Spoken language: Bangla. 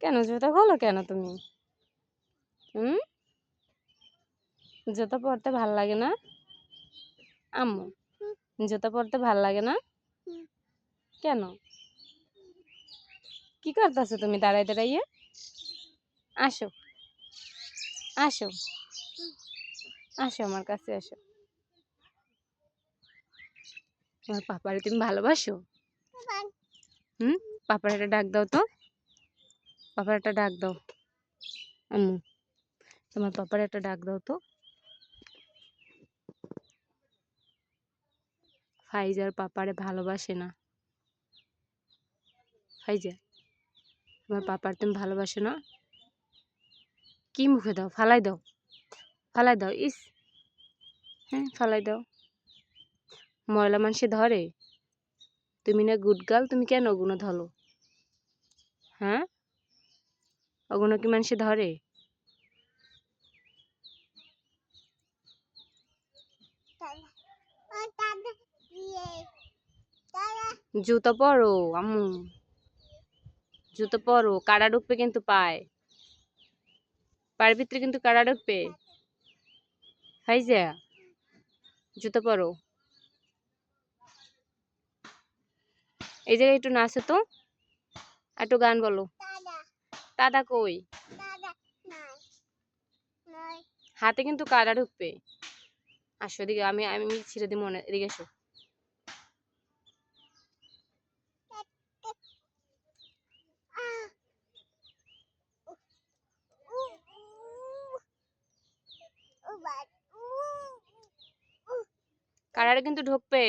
কেন জুতা খোলো কেন তুমি? হুম, জুতা পরতে ভাল লাগে না? আম্মু, জুতা পরতে ভাল লাগে না? কেন? কি করতেছো তুমি দাঁড়াই দাঁড়াইয়ে? আসো, আসো, আসো আমার কাছে আসো। তোমার পাপারে তুমি ভালোবাসো? হুম, পাপার একটা ডাক দাও তো। পাপার একটা ডাক দাও। আম্মু, তোমার পাপার একটা ডাক দাও তো। ফাইজার পাপারে ভালোবাসে না। ফাইজা, তোমার পাপার তুমি ভালোবাসো না? কি মুখে দাও? ফালাই দাও, ফালাই দাও। ইস, হ্যাঁ ফালাই দাও। ময়লা মানুষে ধরে? তুমি না গুড গার্ল, তুমি কেন ওগুলো ধরো? হ্যাঁ, ওগুলো কি মানুষে ধরে? জুতো পরো আম্মু, জুতো পরো, কাটা ঢুকবে কিন্তু পায়, পায়ের ভিতরে কিন্তু কাটা ঢুকবে। ফাইজা, জুতো পরো। এই জায়গায় একটু নাচো তো, একটু গান বলো। দাদা কই? হাতে কিন্তু কাটা ঢুকবে। আসো এদিকে, আমি আমি ছিঁড়ে দিই মনে, এদিকে এসো। কাটাটা কিন্তু ঢুকবে।